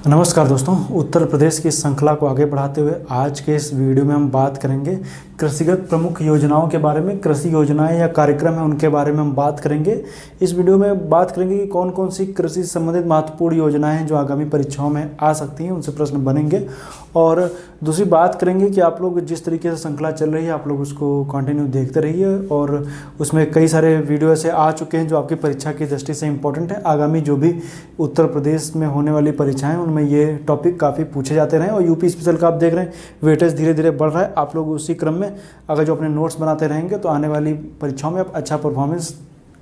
नमस्कार दोस्तों, उत्तर प्रदेश की इस श्रृंखला को आगे बढ़ाते हुए आज के इस वीडियो में हम बात करेंगे कृषिगत प्रमुख योजनाओं के बारे में। कृषि योजनाएं या कार्यक्रम हैं उनके बारे में हम बात करेंगे। इस वीडियो में बात करेंगे कि कौन कौन सी कृषि से संबंधित महत्वपूर्ण योजनाएं हैं जो आगामी परीक्षाओं में आ सकती हैं, उनसे प्रश्न बनेंगे। और दूसरी बात करेंगे कि आप लोग जिस तरीके से श्रृंखला चल रही है आप लोग उसको कंटिन्यू देखते रहिए, और उसमें कई सारे वीडियो ऐसे आ चुके हैं जो आपकी परीक्षा की दृष्टि से इंपॉर्टेंट है। आगामी जो भी उत्तर प्रदेश में होने वाली परीक्षाएं उनमें ये टॉपिक काफ़ी पूछे जाते रहे, और यूपी स्पेशल का आप देख रहे हैं वेटेज धीरे धीरे बढ़ रहा है। आप लोग उसी क्रम में अगर जो अपने नोट्स बनाते रहेंगे तो आने वाली परीक्षाओं में आप अच्छा परफॉर्मेंस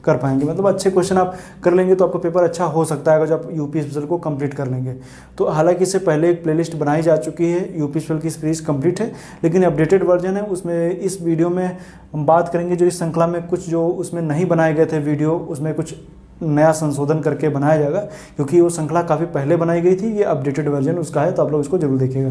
कर पाएंगे, मतलब अच्छे क्वेश्चन आप कर लेंगे तो आपका पेपर अच्छा हो सकता है अगर जो आप यूपी स्पेशल को कंप्लीट कर लेंगे। तो हालांकि इससे पहले एक प्लेलिस्ट बनाई जा चुकी है, यूपी स्पेशल की सीरीज कंप्लीट है, लेकिन अपडेटेड वर्जन है। उसमें इस वीडियो में हम बात करेंगे जो इस श्रृंखला में कुछ जो उसमें नहीं बनाए गए थे वीडियो, उसमें कुछ नया संशोधन करके बनाया जाएगा, क्योंकि वो श्रृंखला काफ़ी पहले बनाई गई थी। ये अपडेटेड वर्जन उसका है, तो आप लोग इसको जरूर देखिएगा।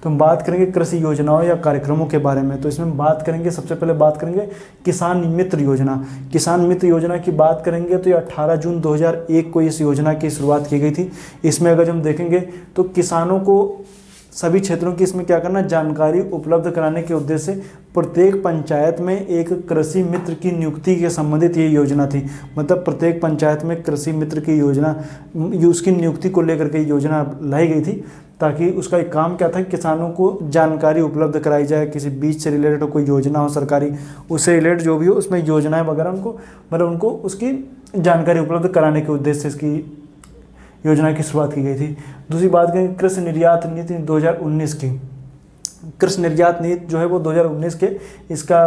तो हम बात करेंगे कृषि योजनाओं या कार्यक्रमों के बारे में। तो इसमें हम बात करेंगे, सबसे पहले बात करेंगे किसान मित्र योजना। किसान मित्र योजना की बात करेंगे तो ये 18 जून 2001 को इस योजना की शुरुआत की गई थी। इसमें अगर हम देखेंगे तो किसानों को सभी क्षेत्रों की इसमें क्या करना, जानकारी उपलब्ध कराने के उद्देश्य से प्रत्येक पंचायत में एक कृषि मित्र की नियुक्ति के संबंधित ये योजना थी। मतलब प्रत्येक पंचायत में कृषि मित्र की योजना, उसकी नियुक्ति को लेकर के योजना लाई गई थी, ताकि उसका एक काम क्या था, किसानों को जानकारी उपलब्ध कराई जाए। किसी बीज से रिलेटेड हो, कोई योजना हो सरकारी, उससे रिलेटेड जो भी हो उसमें योजनाएं वगैरह उनको उसकी जानकारी उपलब्ध कराने के उद्देश्य से इसकी योजना की शुरुआत की गई थी। दूसरी बात करें कृषि निर्यात नीति 2019 की। कृषि निर्यात नीति जो है वो 2019 के, इसका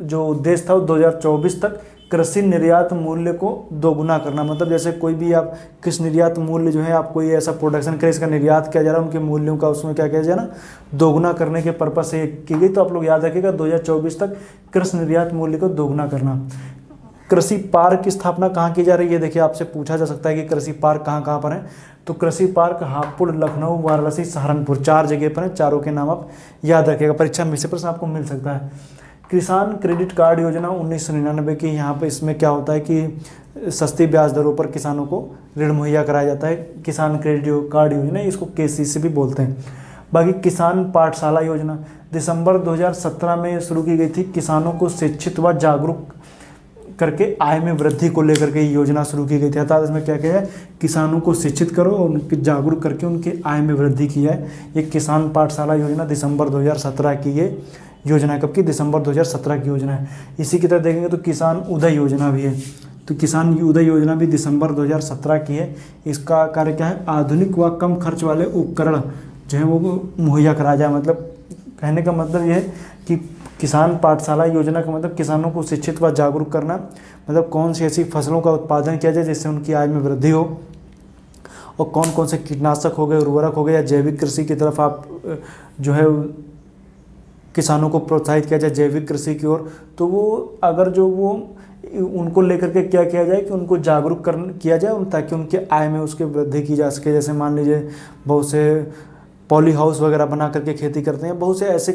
जो उद्देश्य था वो 2024 तक कृषि निर्यात मूल्य को दोगुना करना। मतलब जैसे कोई भी आप कृषि निर्यात मूल्य जो है, आप कोई ऐसा प्रोडक्शन करें इसका निर्यात किया जा रहा है, उनके मूल्यों का उसमें क्या किया जाए ना, दोगुना करने के पर्पज से की गई। तो आप लोग याद रखिएगा 2024 तक कृषि निर्यात मूल्य को दोगुना करना। कृषि पार्क की स्थापना कहाँ की जा रही है, देखिए आपसे पूछा जा सकता है कि कृषि पार्क कहाँ कहाँ पर है। तो कृषि पार्क हापुड़, लखनऊ, वाराणसी, सहारनपुर, 4 जगह पर हैं। चारों के नाम आप याद रखिएगा, परीक्षा में से प्रश्न आपको मिल सकता है। किसान क्रेडिट कार्ड योजना 1999 की। यहाँ पर इसमें क्या होता है कि सस्ती ब्याज दरों पर किसानों को ऋण मुहैया कराया जाता है। किसान क्रेडिट कार्ड योजना, इसको KCC भी बोलते हैं। बाकी किसान पाठशाला योजना दिसंबर 2017 में शुरू की गई थी। किसानों को शिक्षित व जागरूक करके आय में वृद्धि को लेकर के योजना शुरू की गई थी। अर्थात इसमें क्या किया है, किसानों को शिक्षित करो और उनके जागरूक करके उनके आय में वृद्धि की है। ये किसान पाठशाला योजना दिसंबर 2017 की ये योजना, कब की, दिसंबर 2017 की योजना है। इसी की तरह देखेंगे तो किसान उदय योजना भी है। तो किसान उदय योजना भी दिसंबर 2017 की है। इसका कार्य क्या है, आधुनिक व कम खर्च वाले उपकरण जो है वो मुहैया कराया जाए। मतलब कहने का मतलब ये है कि किसान पाठशाला योजना का मतलब किसानों को शिक्षित व जागरूक करना। मतलब कौन सी ऐसी फसलों का उत्पादन किया जाए जिससे उनकी आय में वृद्धि हो, और कौन कौन से कीटनाशक हो गए, उर्वरक हो गए, या जैविक कृषि की तरफ आप जो है किसानों को प्रोत्साहित किया जाए जैविक कृषि की ओर। तो वो अगर जो वो उनको लेकर के क्या किया जाए कि उनको जागरूक किया जाए, ताकि उनके आय में उसकी वृद्धि की जा सके। जैसे मान लीजिए बहुत से पॉली हाउस वगैरह बना करके खेती करते हैं, बहुत से ऐसे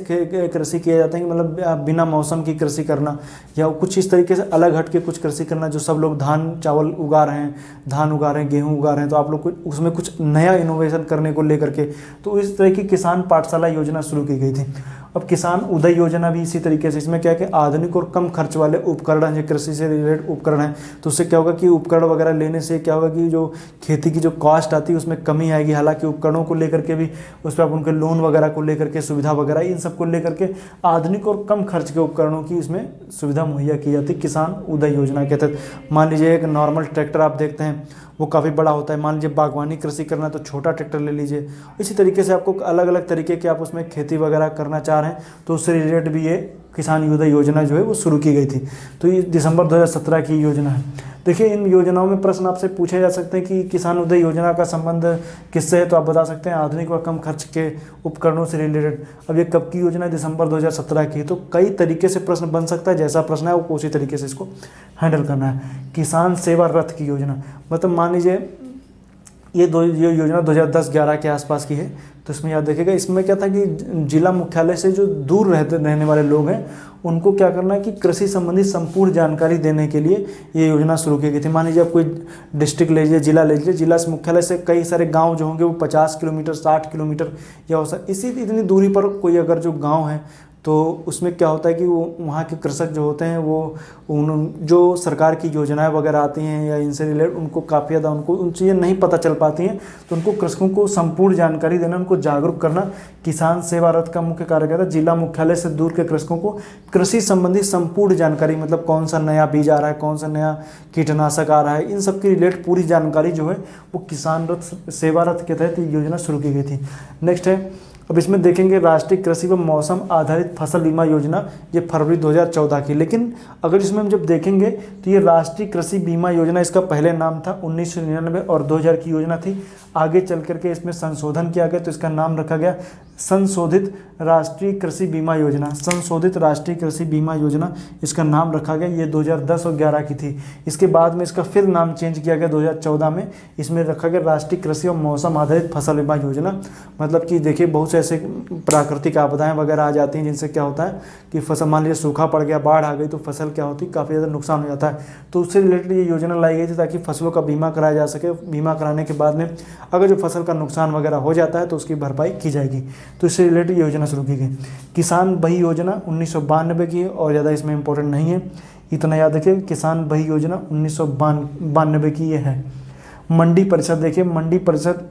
कृषि किए जाते हैं कि मतलब बिना मौसम की कृषि करना, या कुछ इस तरीके से अलग हट के कुछ कृषि करना। जो सब लोग धान चावल उगा रहे हैं, धान उगा रहे हैं, गेहूं उगा रहे हैं, तो आप लोग उसमें कुछ नया इनोवेशन करने को लेकर के, तो इस तरह की किसान पाठशाला योजना शुरू की गई थी। अब किसान उदय योजना भी इसी तरीके से, इसमें क्या है कि आधुनिक और कम खर्च वाले उपकरण जो कृषि से रिलेटेड उपकरण हैं, तो उससे क्या होगा कि उपकरण वगैरह लेने से क्या होगा कि जो खेती की जो कॉस्ट आती है उसमें कमी आएगी। हालांकि उपकरणों को लेकर के भी उस पर आप उनके लोन वगैरह को लेकर के सुविधा वगैरह, इन सब को लेकर के आधुनिक और कम खर्च के उपकरणों की इसमें सुविधा मुहैया की जाती है किसान उदय योजना के तहत। मान लीजिए एक नॉर्मल ट्रैक्टर आप देखते हैं वो काफ़ी बड़ा होता है। मान लीजिए बागवानी कृषि करना है तो छोटा ट्रैक्टर ले लीजिए। इसी तरीके से आपको अलग अलग तरीके के आप उसमें खेती वगैरह करना चाह रहे हैं तो उससे रिलेटेड भी ये किसान उदय योजना जो है वो शुरू की गई थी। तो ये दिसंबर 2017 की योजना है। देखिए इन योजनाओं में प्रश्न आपसे पूछे जा सकते हैं कि किसान उदय योजना का संबंध किससे है, तो आप बता सकते हैं आधुनिक व कम खर्च के उपकरणों से रिलेटेड। अब ये कब की योजना है, दिसंबर 2017 की। तो कई तरीके से प्रश्न बन सकता है, जैसा प्रश्न है वो उसी तरीके से इसको हैंडल करना है। किसान सेवा रथ की योजना, मतलब मान लीजिए ये योजना 2010-11 के आसपास की है। तो इसमें याद रखिएगा, इसमें क्या था कि जिला मुख्यालय से जो दूर रहने वाले लोग हैं उनको क्या करना है कि कृषि संबंधी संपूर्ण जानकारी देने के लिए ये योजना शुरू की गई थी। मान लीजिए आप कोई डिस्ट्रिक्ट ले लीजिए, जिला ले लीजिए, जिला से मुख्यालय से कई सारे गांव जो होंगे वो 50 किलोमीटर 60 किलोमीटर या इसी इतनी दूरी पर कोई अगर जो गांव है तो उसमें क्या होता है कि वो वहाँ के कृषक जो होते हैं वो जो सरकार की योजनाएं वगैरह आती हैं या इनसे रिलेटेड उनको काफ़ी ज़्यादा उनको उन चीज़ें नहीं पता चल पाती हैं। तो उनको कृषकों को संपूर्ण जानकारी देना, उनको जागरूक करना किसान सेवा रथ का मुख्य कार्य क्या था। जिला मुख्यालय से दूर के कृषकों को कृषि संबंधी संपूर्ण जानकारी, मतलब कौन सा नया बीज आ रहा है, कौन सा नया कीटनाशक आ रहा है, इन सब की रिलेटेड पूरी जानकारी जो है वो किसान रथ सेवा रथ के तहत ये योजना शुरू की गई थी। नेक्स्ट है, अब इसमें देखेंगे राष्ट्रीय कृषि व मौसम आधारित फसल बीमा योजना, ये फरवरी 2014 की। लेकिन अगर इसमें हम जब देखेंगे तो ये राष्ट्रीय कृषि बीमा योजना इसका पहले नाम था, 1999 और 2000 की योजना थी। आगे चल करके इसमें संशोधन किया गया तो इसका नाम रखा गया संशोधित राष्ट्रीय कृषि बीमा योजना। संशोधित राष्ट्रीय कृषि बीमा योजना इसका नाम रखा गया। ये 2010 और 11 की थी। इसके बाद में इसका फिर नाम चेंज किया गया 2014 में, इसमें रखा गया राष्ट्रीय कृषि और मौसम आधारित फसल बीमा योजना। मतलब कि देखिए बहुत से ऐसे प्राकृतिक आपदाएं वगैरह आ जाती हैं जिनसे क्या होता है कि फसल, मान लीजिए सूखा पड़ गया, बाढ़ आ गई, तो फसल क्या होती है काफ़ी ज़्यादा नुकसान हो जाता है। तो उससे रिलेटेड ये योजना लाई गई थी ताकि फसलों का बीमा कराया जा सके। बीमा कराने के बाद में अगर जो फसल का नुकसान वगैरह हो जाता है तो उसकी भरपाई की जाएगी। तो इससे रिलेटेड योजना शुरू की गई। किसान बही योजना 1992 की है और ज़्यादा इसमें इंपॉर्टेंट नहीं है, इतना याद रखिए। किसान बही योजना 1992 की ये है। मंडी परिषद देखिए, मंडी परिषद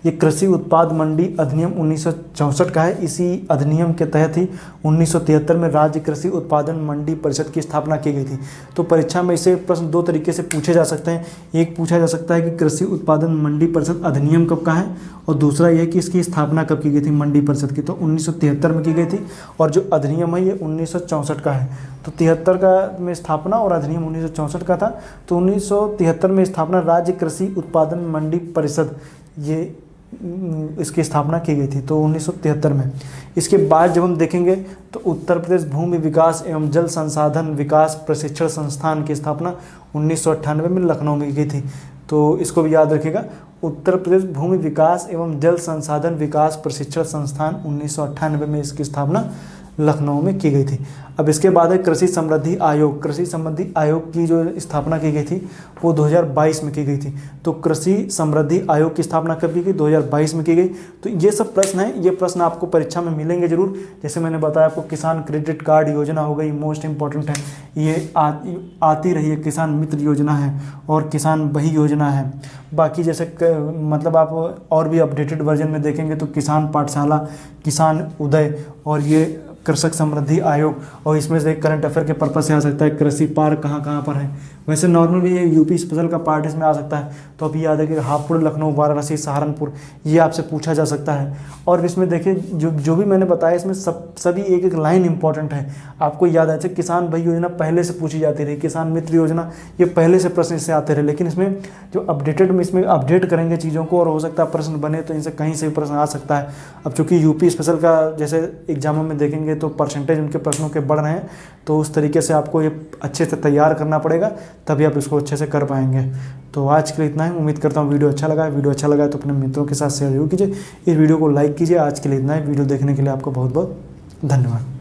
ये कृषि उत्पाद मंडी अधिनियम 1964 का है। इसी अधिनियम के तहत ही 1973 में राज्य कृषि उत्पादन मंडी परिषद की स्थापना की गई थी। तो परीक्षा में इसे प्रश्न दो तरीके से पूछे जा सकते हैं। एक पूछा जा सकता है कि कृषि उत्पादन मंडी परिषद अधिनियम कब का है, और दूसरा यह कि इसकी स्थापना कब की गई थी मंडी परिषद की। तो 1973 में की गई थी और जो अधिनियम है ये 1964 का है। तो 73 का में स्थापना और अधिनियम 1964 का था। तो 1973 में स्थापना राज्य कृषि उत्पादन मंडी परिषद, ये इसकी स्थापना की गई थी तो 1973 में। इसके बाद जब हम देखेंगे तो उत्तर प्रदेश भूमि विकास एवं जल संसाधन विकास प्रशिक्षण संस्थान की स्थापना 1998 में लखनऊ में की गई थी। तो इसको भी याद रखिएगा, उत्तर प्रदेश भूमि विकास एवं जल संसाधन विकास प्रशिक्षण संस्थान 1998 में इसकी स्थापना लखनऊ में की गई थी। अब इसके बाद है कृषि समृद्धि आयोग। कृषि समृद्धि आयोग की जो स्थापना की गई थी वो 2022 में की गई थी। तो कृषि समृद्धि आयोग की स्थापना कब की गई, 2022 में की गई। तो ये सब प्रश्न हैं, ये प्रश्न आपको परीक्षा में मिलेंगे जरूर। जैसे मैंने बताया आपको किसान क्रेडिट कार्ड योजना हो गई, मोस्ट इंपॉर्टेंट है, ये आती रही है। किसान मित्र योजना है और किसान बही योजना है। बाकी जैसे मतलब आप और भी अपडेटेड वर्जन में देखेंगे तो किसान पाठशाला, किसान उदय और ये कृषक समृद्धि आयोग, और इसमें से करंट अफेयर के पर्पज से आ सकता है कृषि पार्क कहाँ कहाँ पर है। वैसे नॉर्मल भी ये यूपी स्पेशल का पार्ट इसमें आ सकता है। तो अभी याद है कि हापुड़, लखनऊ, वाराणसी, सहारनपुर, ये आपसे पूछा जा सकता है। और इसमें देखिए जो भी मैंने बताया इसमें सभी एक एक लाइन इंपॉर्टेंट है, आपको याद है। किसान बही योजना पहले से पूछी जाती रही, किसान मित्र योजना ये पहले से प्रश्न इससे आते रहे, लेकिन इसमें जो अपडेटेड में इसमें अपडेट करेंगे चीज़ों को और हो सकता है प्रश्न बने तो इनसे कहीं से भी प्रश्न आ सकता है। अब चूँकि यूपी स्पेशल का जैसे एग्जामों में देखेंगे तो परसेंटेज उनके प्रश्नों के बढ़ रहे हैं, तो उस तरीके से आपको ये अच्छे से तैयार करना पड़ेगा, तभी आप इसको अच्छे से कर पाएंगे। तो आज के लिए इतना ही। उम्मीद करता हूँ वीडियो अच्छा लगा है। वीडियो अच्छा लगा है तो अपने मित्रों के साथ शेयर जरूर कीजिए। इस वीडियो को लाइक कीजिए। आज के लिए इतना ही। वीडियो देखने के लिए आपको बहुत बहुत धन्यवाद।